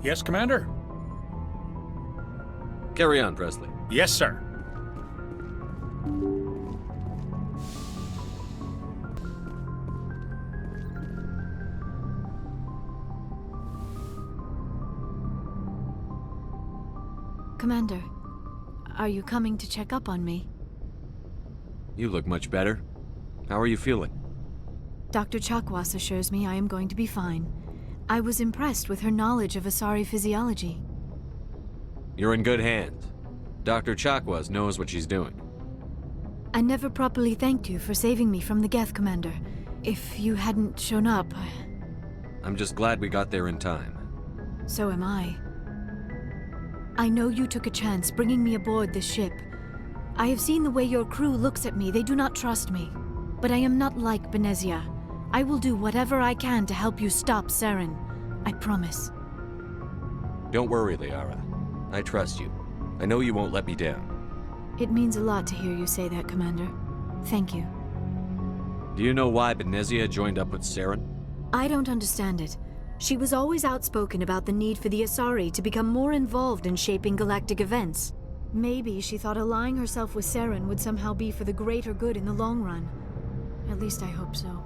Yes, Commander? Carry on, Presley. Yes, sir. Commander, are you coming to check up on me? You look much better. How are you feeling? Dr. Chakwas assures me I am going to be fine. I was impressed with her knowledge of Asari physiology. You're in good hands. Dr. Chakwas knows what she's doing. I never properly thanked you for saving me from the Geth, Commander. If you hadn't shown up, I'm just glad we got there in time. so am I. I know you took a chance bringing me aboard this ship. I have seen the way your crew looks at me. They do not trust me. But I am not like Benezia. I will do whatever I can to help you stop Saren. I promise. Don't worry, Liara. I trust you. I know you won't let me down. It means a lot to hear you say that, Commander. Thank you. Do you know why Benezia joined up with Saren? I don't understand it. She was always outspoken about the need for the Asari to become more involved in shaping galactic events. Maybe she thought allying herself with Saren would somehow be for the greater good in the long run. At least I hope so.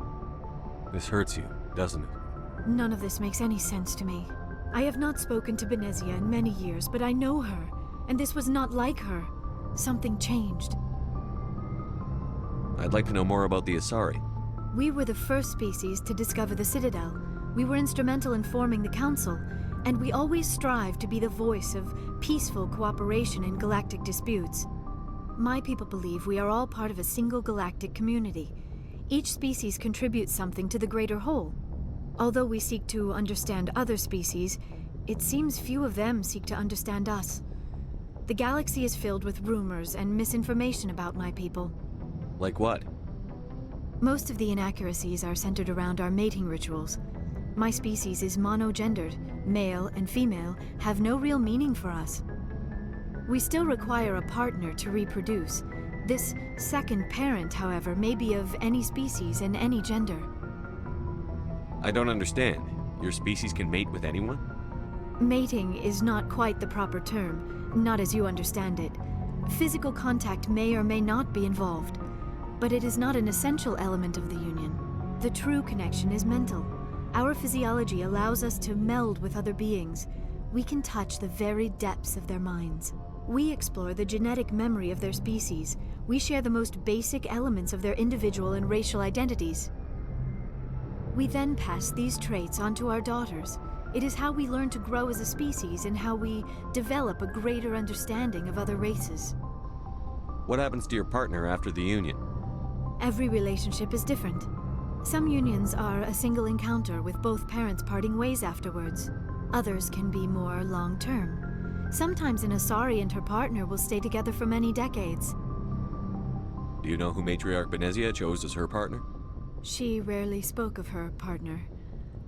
This hurts you, doesn't it? None of this makes any sense to me. I have not spoken to Benezia in many years, but I know her, and this was not like her. Something changed. I'd like to know more about the Asari. We were the first species to discover the Citadel. We were instrumental in forming the Council, and we always strive to be the voice of peaceful cooperation in galactic disputes. My people believe we are all part of a single galactic community. Each species contributes something to the greater whole. Although we seek to understand other species, it seems few of them seek to understand us. The galaxy is filled with rumors and misinformation about my people. Like what? Most of the inaccuracies are centered around our mating rituals. My species is monogendered. Male and female have no real meaning for us. We still require a partner to reproduce. This second parent, however, may be of any species and any gender. I don't understand. Your species can mate with anyone? Mating is not quite the proper term, not as you understand it. Physical contact may or may not be involved, but it is not an essential element of the union. The true connection is mental. Our physiology allows us to meld with other beings. We can touch the very depths of their minds. We explore the genetic memory of their species. We share the most basic elements of their individual and racial identities. We then pass these traits on to our daughters. It is how we learn to grow as a species and how we develop a greater understanding of other races. What happens to your partner after the union? Every relationship is different. Some unions are a single encounter with both parents parting ways afterwards. Others can be more long-term. Sometimes an Asari and her partner will stay together for many decades. Do you know who Matriarch Benezia chose as her partner? She rarely spoke of her partner.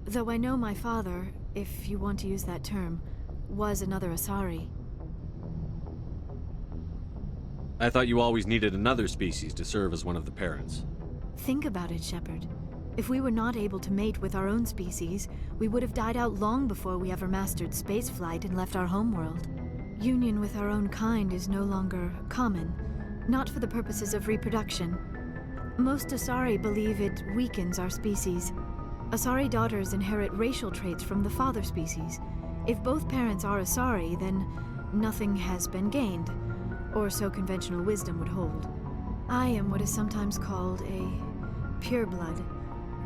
Though I know my father, if you want to use that term, was another Asari. I thought you always needed another species to serve as one of the parents. Think about it, Shepard. If we were not able to mate with our own species, we would have died out long before we ever mastered spaceflight and left our homeworld. Union with our own kind is no longer common, not for the purposes of reproduction. Most Asari believe it weakens our species. Asari daughters inherit racial traits from the father species. If both parents are Asari, then nothing has been gained, or so conventional wisdom would hold. I am what is sometimes called a pureblood.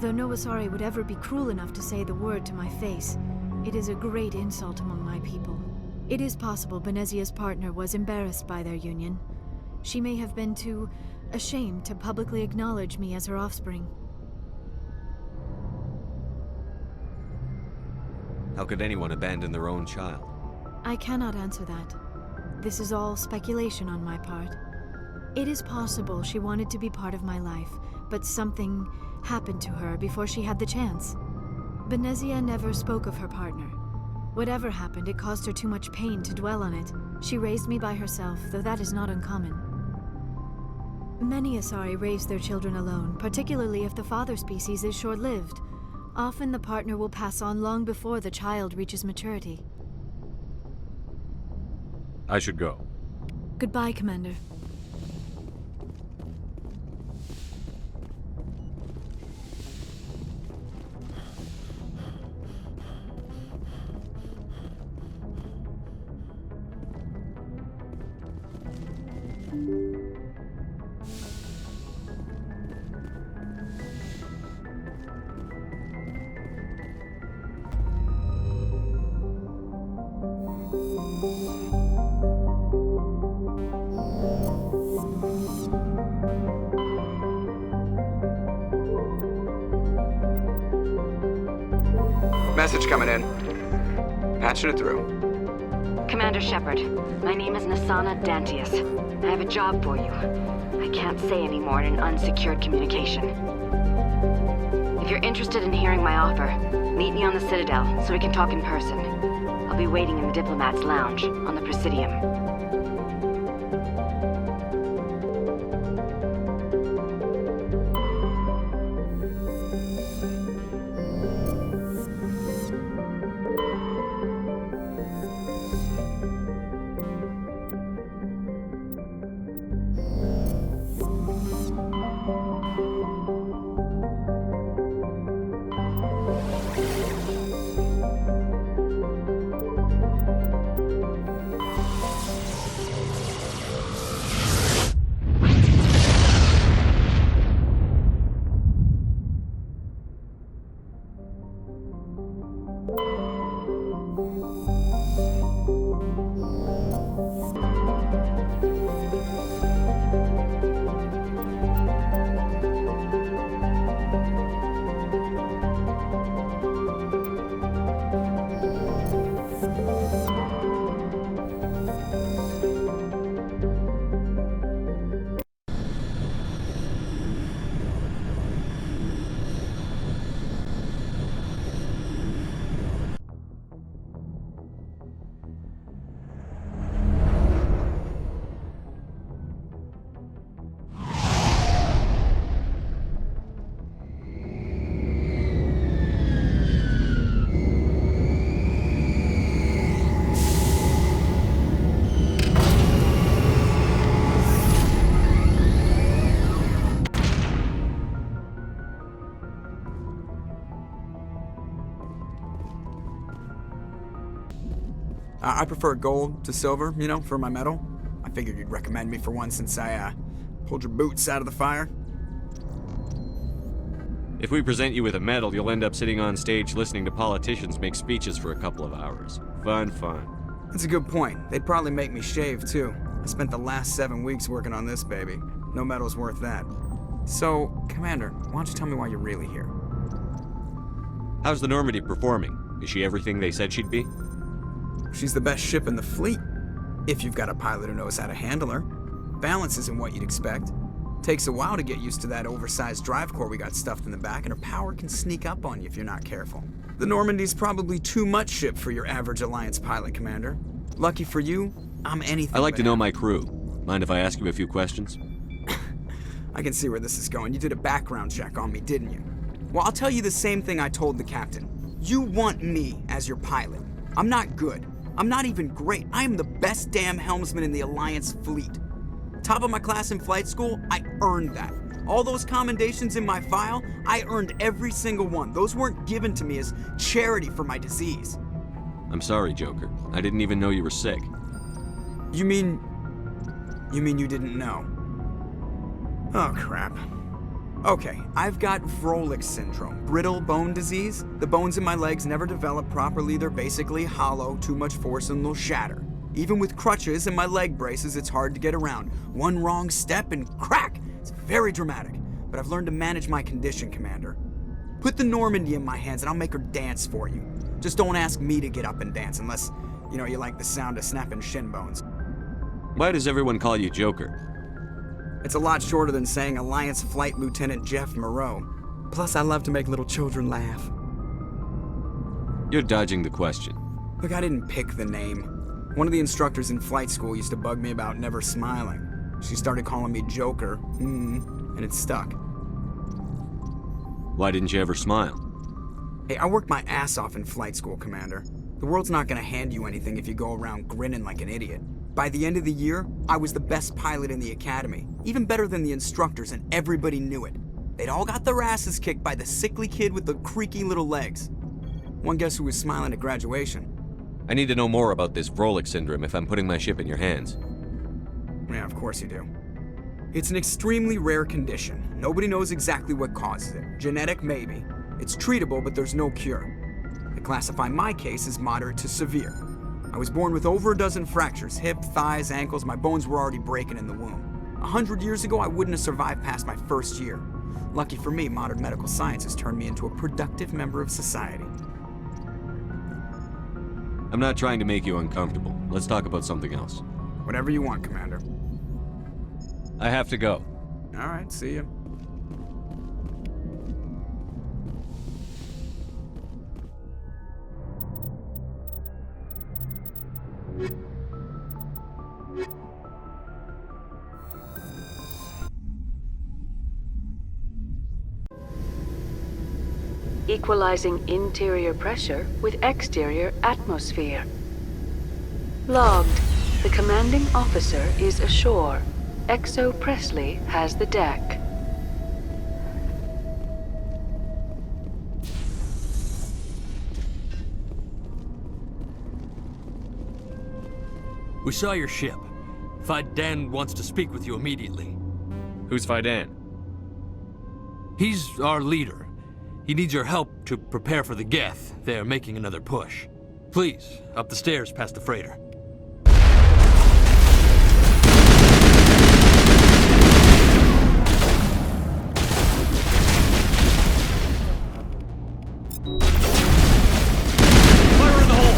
Though no Asari would ever be cruel enough to say the word to my face, it is a great insult among my people. It is possible Benezia's partner was embarrassed by their union. She may have been too ashamed to publicly acknowledge me as her offspring. How could anyone abandon their own child? I cannot answer that. This is all speculation on my part. It is possible she wanted to be part of my life, but something happened to her before she had the chance. Benezia never spoke of her partner. Whatever happened, it caused her too much pain to dwell on it. She raised me by herself, though that is not uncommon. Many Asari raise their children alone, particularly if the father species is short-lived. Often the partner will pass on long before the child reaches maturity. I should go. Goodbye, Commander. Message coming in. Patching it through. Commander Shepard, my name is Nasana Dantius. I have a job for you. I can't say any more in an unsecured communication. If you're interested in hearing my offer, meet me on the Citadel so we can talk in person. I'll be waiting in the Diplomat's Lounge on the Presidium. I prefer gold to silver, you know, for my medal. I figured you'd recommend me for one since I, pulled your boots out of the fire. If we present you with a medal, you'll end up sitting on stage listening to politicians make speeches for a couple of hours. Fun. That's a good point. They'd probably make me shave, too. I spent the last 7 weeks working on this baby. No medal's worth that. So, Commander, why don't you tell me why you're really here? How's the Normandy performing? Is she everything they said she'd be? She's the best ship in the fleet, if you've got a pilot who knows how to handle her. Balance isn't what you'd expect. Takes a while to get used to that oversized drive core we got stuffed in the back, and her power can sneak up on you if you're not careful. The Normandy's probably too much ship for your average Alliance pilot, Commander. Lucky for you, I'm anything I like but to know happy. my crew. Mind if I ask you a few questions? I can see where this is going. You did a background check on me, didn't you? Well, I'll tell you the same thing I told the captain. You want me as your pilot. I'm not good. I'm not even great. I am the best damn helmsman in the Alliance fleet. Top of my class in flight school, I earned that. All those commendations in my file, I earned every single one. Those weren't given to me as charity for my disease. I'm sorry, Joker. I didn't even know you were sick. You mean you didn't know? Oh, crap. Okay, I've got Vrolik's syndrome, brittle bone disease. The bones in my legs never develop properly. They're basically hollow, too much force and they'll shatter. Even with crutches and my leg braces, it's hard to get around. One wrong step and crack! It's very dramatic, but I've learned to manage my condition, Commander. Put the Normandy in my hands and I'll make her dance for you. Just don't ask me to get up and dance unless, you like the sound of snapping shin bones. Why does everyone call you Joker? It's a lot shorter than saying Alliance Flight Lieutenant Jeff Moreau. Plus, I love to make little children laugh. You're dodging the question. Look, I didn't pick the name. One of the instructors in flight school used to bug me about never smiling. She started calling me Joker, and it stuck. Why didn't you ever smile? Hey, I worked my ass off in flight school, Commander. The world's not gonna hand you anything if you go around grinning like an idiot. By the end of the year, I was the best pilot in the academy, even better than the instructors, and everybody knew it. They'd all got their asses kicked by the sickly kid with the creaky little legs. One guess who was smiling at graduation? I need to know more about this Vrolik syndrome if I'm putting my ship in your hands. Yeah, of course you do. It's an extremely rare condition. Nobody knows exactly what causes it. Genetic, maybe. It's treatable, but there's no cure. They classify my case as moderate to severe. I was born with over a dozen fractures, hip, thighs, ankles. My bones were already breaking in the womb. 100 years ago, I wouldn't have survived past my first year. Lucky for me, modern medical science has turned me into a productive member of society. I'm not trying to make you uncomfortable. Let's talk about something else. Whatever you want, Commander. I have to go. All right, see ya. Equalizing interior pressure with exterior atmosphere. Logged. The commanding officer is ashore. Exo Presley has the deck. We saw your ship. Fidan wants to speak with you immediately. Who's Fidan? He's our leader. He needs your help to prepare for the Geth. They're making another push. Please, up the stairs past the freighter. Fire in the hole!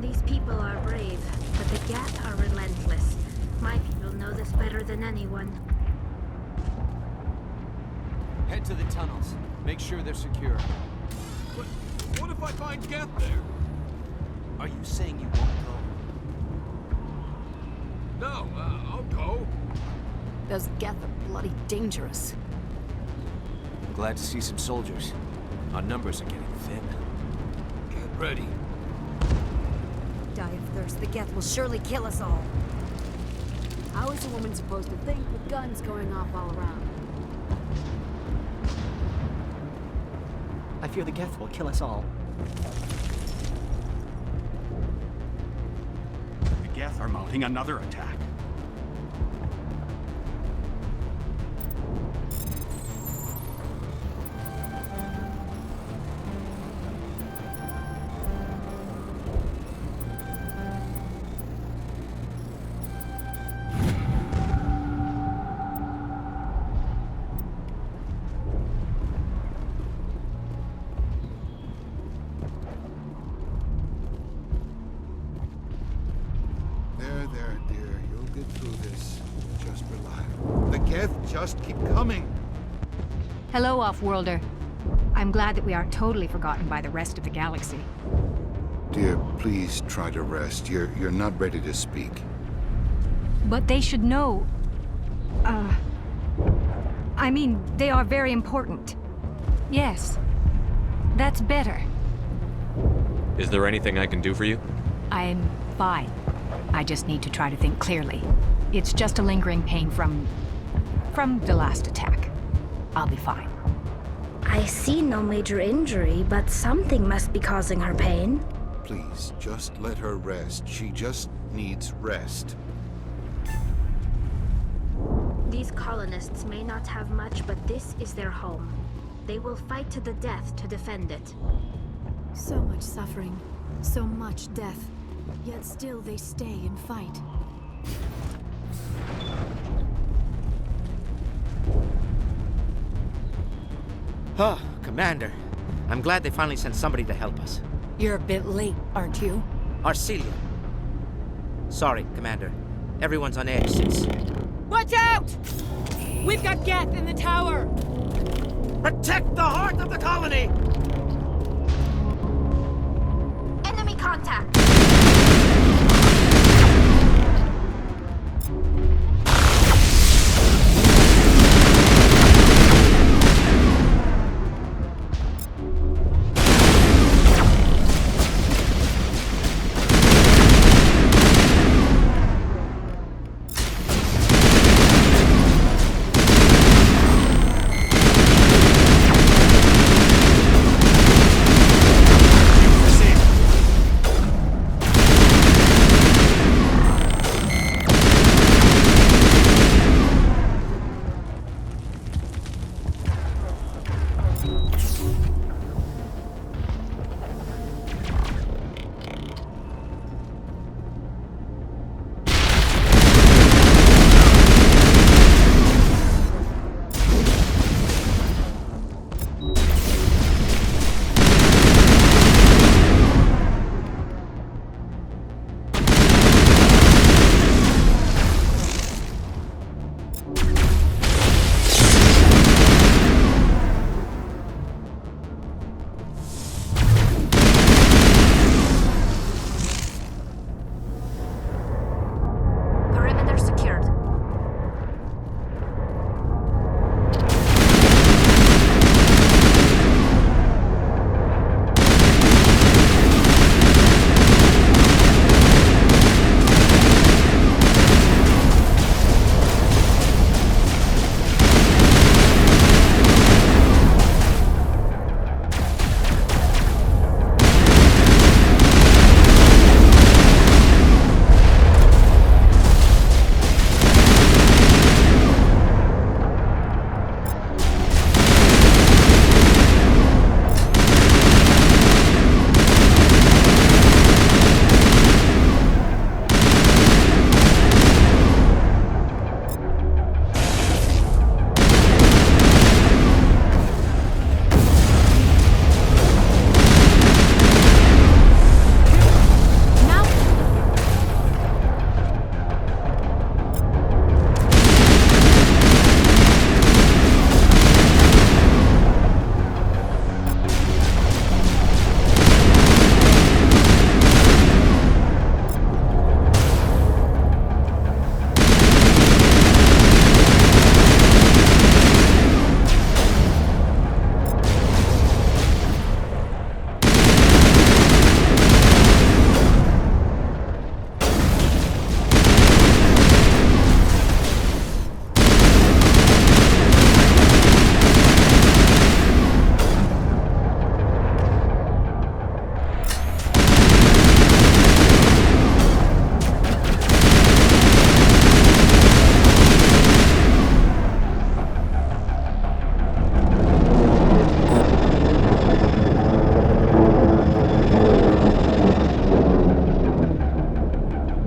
These people are brave, but the Geth are relentless. My people know this better than anyone. Head to the tunnels. Make sure they're secure. But what if I find Geth there? Are you saying you won't go? No, I'll go. Those Geth are bloody dangerous. Glad to see some soldiers. Our numbers are getting thin. Get ready. Die of thirst. The Geth will surely kill us all. How is a woman supposed to think with guns going off all around? I fear the Geth will kill us all. The Geth are mounting another attack. There, dear. You'll get through this. Just rely. The Geth just keep coming. Hello, Off-Worlder. I'm glad that we aren't totally forgotten by the rest of the galaxy. Dear, please try to rest. You're not ready to speak. But they should know... I mean, they are very important. Yes. That's better. Is there anything I can do for you? I'm fine. I just need to try to think clearly. It's just a lingering pain from the last attack. I'll be fine. I see no major injury, but something must be causing her pain. Please, just let her rest. She just needs rest. These colonists may not have much, but this is their home. They will fight to the death to defend it. So much suffering, so much death. Yet still they stay and fight. Oh, Commander. I'm glad they finally sent somebody to help us. You're a bit late, aren't you? Arcelia. Sorry, Commander. Everyone's on edge since... Watch out! We've got Geth in the tower! Protect the heart of the colony! Enemy contact!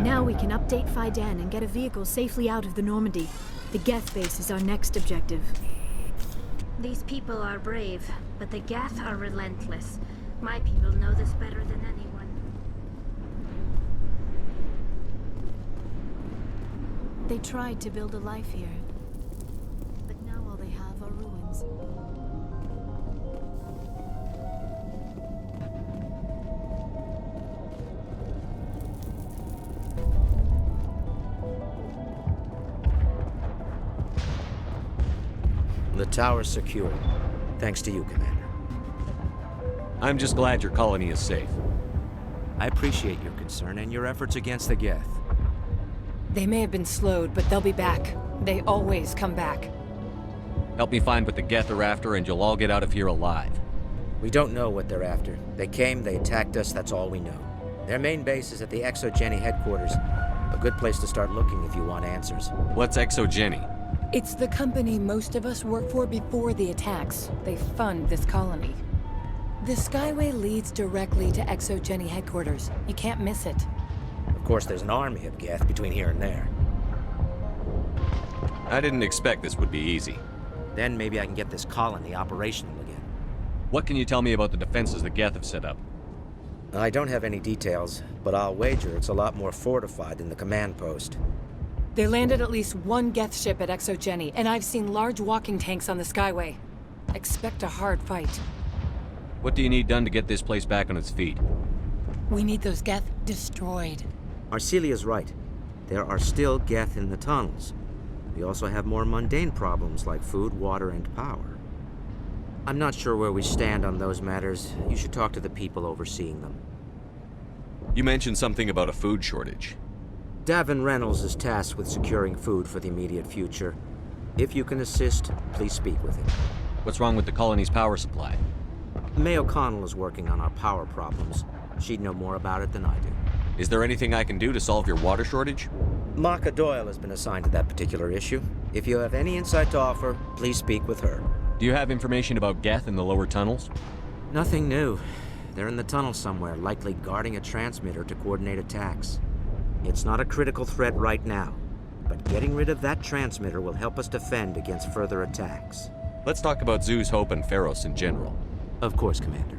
Now we can update Fidan and get a vehicle safely out of the Normandy. The Geth base is our next objective. These people are brave, but the Geth are relentless. My people know this better than anyone. They tried to build a life here, but now all they have are ruins. The tower's secure. Thanks to you, Commander. I'm just glad your colony is safe. I appreciate your concern and your efforts against the Geth. They may have been slowed, but they'll be back. They always come back. Help me find what the Geth are after, and you'll all get out of here alive. We don't know what they're after. They came, they attacked us, that's all we know. Their main base is at the Exogeny headquarters. A good place to start looking if you want answers. What's Exogeny? It's the company most of us work for before the attacks. They fund this colony. The Skyway leads directly to Exogeny headquarters. You can't miss it. Of course, there's an army of Geth between here and there. I didn't expect this would be easy. Then maybe I can get this colony operational again. What can you tell me about the defenses the Geth have set up? I don't have any details, but I'll wager it's a lot more fortified than the command post. They landed at least one Geth ship at Exogeny, and I've seen large walking tanks on the Skyway. Expect a hard fight. What do you need done to get this place back on its feet? We need those Geth destroyed. Arcelia's right. There are still Geth in the tunnels. We also have more mundane problems like food, water, and power. I'm not sure where we stand on those matters. You should talk to the people overseeing them. You mentioned something about a food shortage. Davin Reynolds is tasked with securing food for the immediate future. If you can assist, please speak with him. What's wrong with the colony's power supply? May O'Connell is working on our power problems. She'd know more about it than I do. Is there anything I can do to solve your water shortage? Maka Doyle has been assigned to that particular issue. If you have any insight to offer, please speak with her. Do you have information about Geth in the lower tunnels? Nothing new. They're in the tunnel somewhere, likely guarding a transmitter to coordinate attacks. It's not a critical threat right now, but getting rid of that transmitter will help us defend against further attacks. Let's talk about Zoo's Hope and Feros in general. Of course, Commander.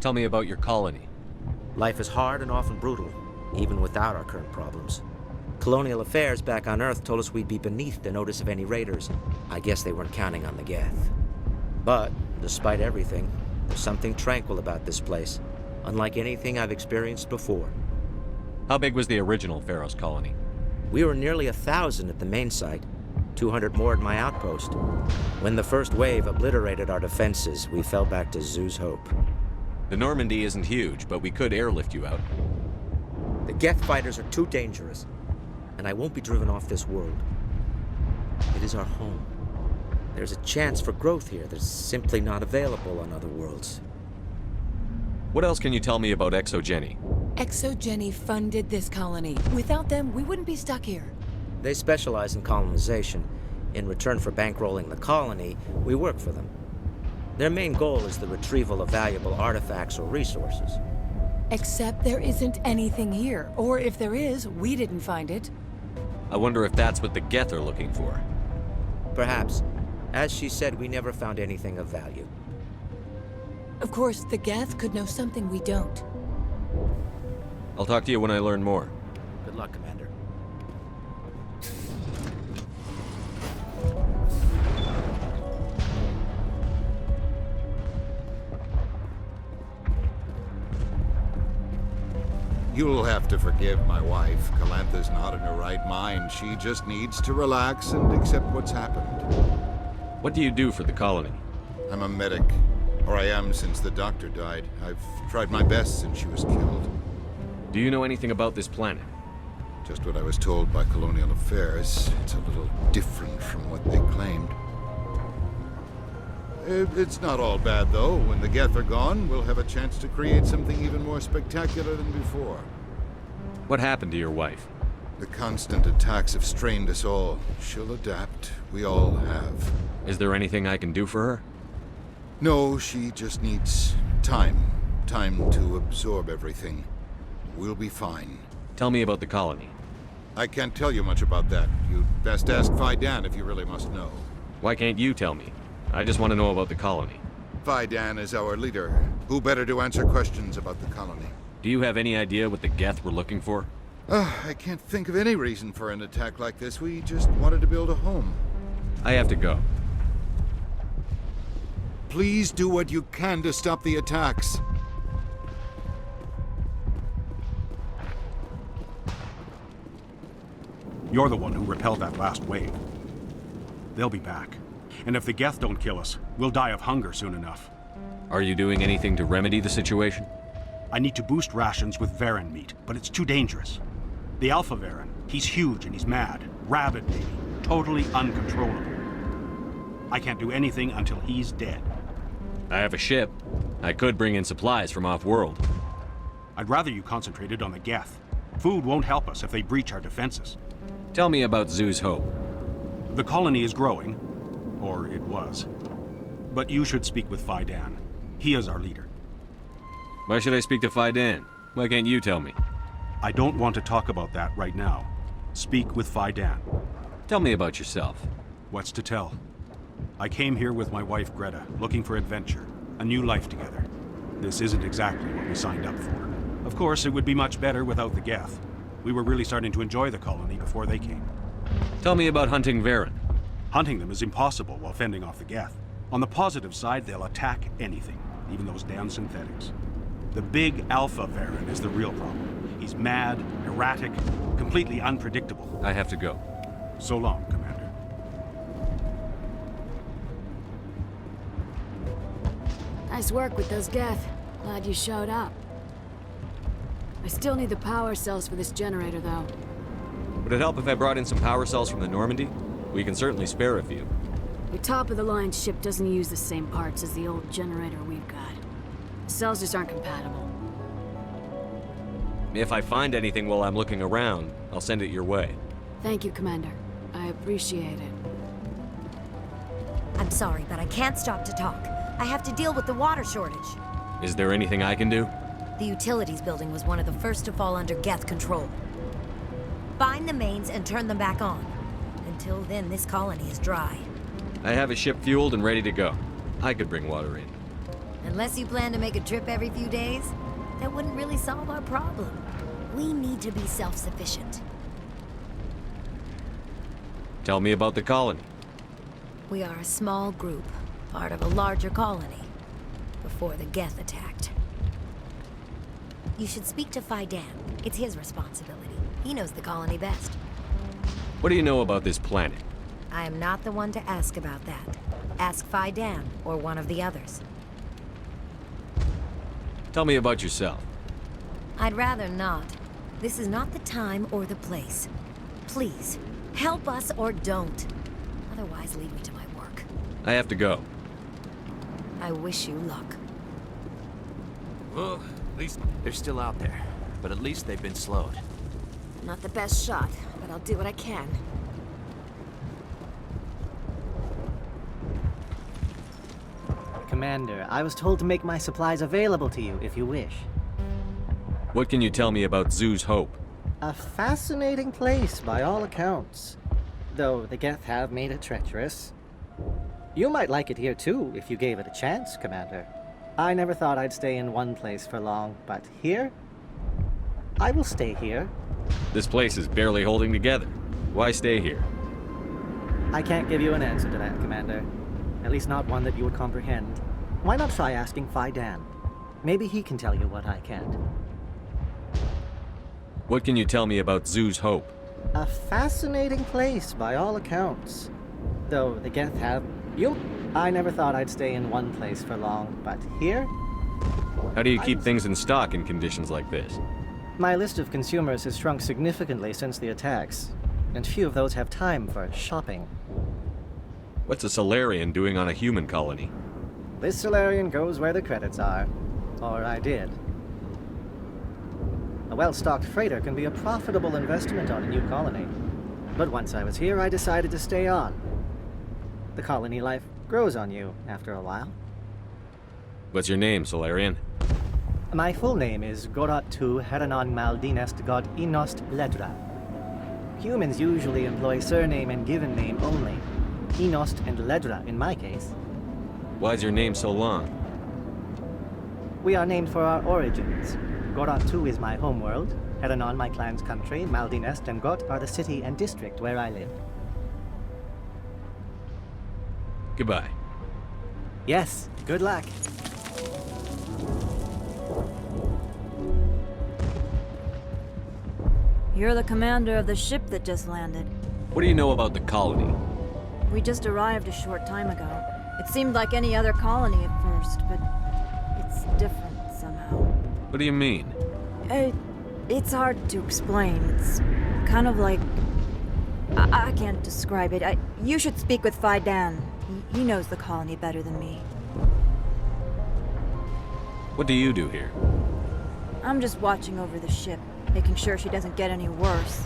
Tell me about your colony. Life is hard and often brutal, even without our current problems. Colonial Affairs back on Earth told us we'd be beneath the notice of any raiders. I guess they weren't counting on the Geth. But, despite everything, there's something tranquil about this place, unlike anything I've experienced before. How big was the original Feros colony? We were nearly 1,000 at the main site, 200 more at my outpost. When the first wave obliterated our defenses, we fell back to Zoo's Hope. The Normandy isn't huge, but we could airlift you out. The Geth fighters are too dangerous, and I won't be driven off this world. It is our home. There's a chance for growth here that's simply not available on other worlds. What else can you tell me about Exogeny? Exogeny funded this colony. Without them, we wouldn't be stuck here. They specialize in colonization. In return for bankrolling the colony, we work for them. Their main goal is the retrieval of valuable artifacts or resources. Except there isn't anything here. Or if there is, we didn't find it. I wonder if that's what the Geth are looking for. Perhaps. As she said, we never found anything of value. Of course, the Geth could know something we don't. I'll talk to you when I learn more. Good luck, Commander. You'll have to forgive my wife. Calantha's not in her right mind. She just needs to relax and accept what's happened. What do you do for the colony? I'm a medic. Or I am since the doctor died. I've tried my best since she was killed. Do you know anything about this planet? Just what I was told by Colonial Affairs. It's a little different from what they claimed. It's not all bad, though. When the Geth are gone, we'll have a chance to create something even more spectacular than before. What happened to your wife? The constant attacks have strained us all. She'll adapt. We all have. Is there anything I can do for her? No, she just needs time. Time to absorb everything. We'll be fine. Tell me about the colony. I can't tell you much about that. You'd best ask Fidan if you really must know. Why can't you tell me? I just want to know about the colony. Fidan is our leader. Who better to answer questions about the colony? Do you have any idea what the Geth were looking for? I can't think of any reason for an attack like this. We just wanted to build a home. I have to go. Please do what you can to stop the attacks. You're the one who repelled that last wave. They'll be back. And if the Geth don't kill us, we'll die of hunger soon enough. Are you doing anything to remedy the situation? I need to boost rations with Varen meat, but it's too dangerous. The Alpha Varen, he's huge and he's mad. Rabid, maybe. Totally uncontrollable. I can't do anything until he's dead. I have a ship. I could bring in supplies from off-world. I'd rather you concentrated on the Geth. Food won't help us if they breach our defenses. Tell me about Zoo's Hope. The colony is growing. Or it was. But you should speak with Fidan. He is our leader. Why should I speak to Fidan? Why can't you tell me? I don't want to talk about that right now. Speak with Fidan. Tell me about yourself. What's to tell? I came here with my wife Greta, looking for adventure, a new life together. This isn't exactly what we signed up for. Of course, it would be much better without the Geth. We were really starting to enjoy the colony before they came. Tell me about hunting Varen. Hunting them is impossible while fending off the Geth. On the positive side, they'll attack anything, even those damn synthetics. The big Alpha Varen is the real problem. He's mad, erratic, completely unpredictable. I have to go. So long, Commander. Nice work with those Geth. Glad you showed up. I still need the power cells for this generator, though. Would it help if I brought in some power cells from the Normandy? We can certainly spare a few. Your top-of-the-line ship doesn't use the same parts as the old generator we've got. The cells just aren't compatible. If I find anything while I'm looking around, I'll send it your way. Thank you, Commander. I appreciate it. I'm sorry, but I can't stop to talk. I have to deal with the water shortage. Is there anything I can do? The utilities building was one of the first to fall under Geth control. Find the mains and turn them back on. Until then, this colony is dry. I have a ship fueled and ready to go. I could bring water in. Unless you plan to make a trip every few days, that wouldn't really solve our problem. We need to be self-sufficient. Tell me about the colony. We are a small group, part of a larger colony, before the Geth attacked. You should speak to Fidan. It's his responsibility. He knows the colony best. What do you know about this planet? I am not the one to ask about that. Ask Fidan or one of the others. Tell me about yourself. I'd rather not. This is not the time or the place. Please, help us or don't. Otherwise, leave me to my work. I have to go. I wish you luck. Well, at least they're still out there. But at least they've been slowed. Not the best shot, but I'll do what I can. Commander, I was told to make my supplies available to you if you wish. What can you tell me about Zoo's Hope? A fascinating place by all accounts. Though the Geth have made it treacherous. You might like it here too, if you gave it a chance, Commander. I never thought I'd stay in one place for long, but here? I will stay here. This place is barely holding together. Why stay here? I can't give you an answer to that, Commander. At least not one that you would comprehend. Why not try asking Fidan? Maybe he can tell you what I can't. What can you tell me about Zoo's Hope? A fascinating place by all accounts. Though the Geth have... I never thought I'd stay in one place for long, but here? How do you keep things in stock in conditions like this? My list of consumers has shrunk significantly since the attacks, and few of those have time for shopping. What's a Solarian doing on a human colony? This Solarian goes where the credits are. Or I did. A well-stocked freighter can be a profitable investment on a new colony. But once I was here, I decided to stay on. The colony life grows on you after a while. What's your name, Solarian? My full name is Gorat-tu Heranon Maldinest God Inost Ledra. Humans usually employ surname and given name only. Inost and Ledra in my case. Why's your name so long? We are named for our origins. Gorat-tu is my homeworld, Heranon my clan's country, Maldinest and Got are the city and district where I live. Goodbye. Yes, good luck. You're the commander of the ship that just landed. What do you know about the colony? We just arrived a short time ago. It seemed like any other colony at first, but it's different somehow. What do you mean? It's hard to explain. It's kind of like... I can't describe it. You should speak with Faidan. He knows the colony better than me. What do you do here? I'm just watching over the ship, making sure she doesn't get any worse.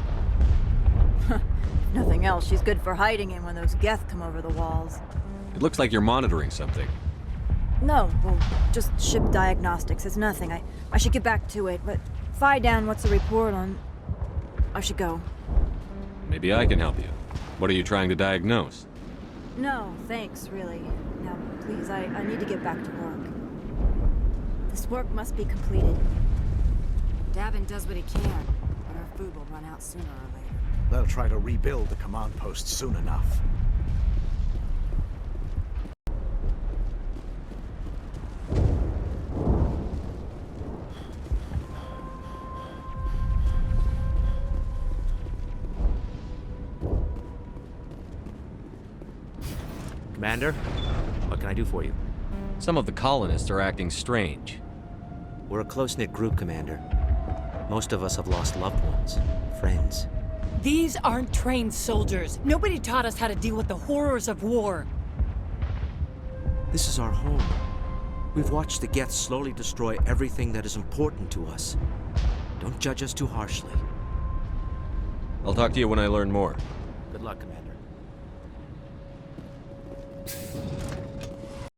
If nothing else, she's good for hiding in when those Geth come over the walls. It looks like you're monitoring something. No, well, just ship diagnostics. It's nothing. I should get back to it, but Faidan, what's the report on... I should go. Maybe I can help you. What are you trying to diagnose? No, thanks, really. Now, please, I need to get back to work. This work must be completed. Davin does what he can, but our food will run out sooner or later. They'll try to rebuild the command post soon enough. Commander, what can I do for you? Some of the colonists are acting strange. We're a close-knit group, Commander. Most of us have lost loved ones, friends. These aren't trained soldiers. Nobody taught us how to deal with the horrors of war. This is our home. We've watched the Geth slowly destroy everything that is important to us. Don't judge us too harshly. I'll talk to you when I learn more. Good luck, Commander.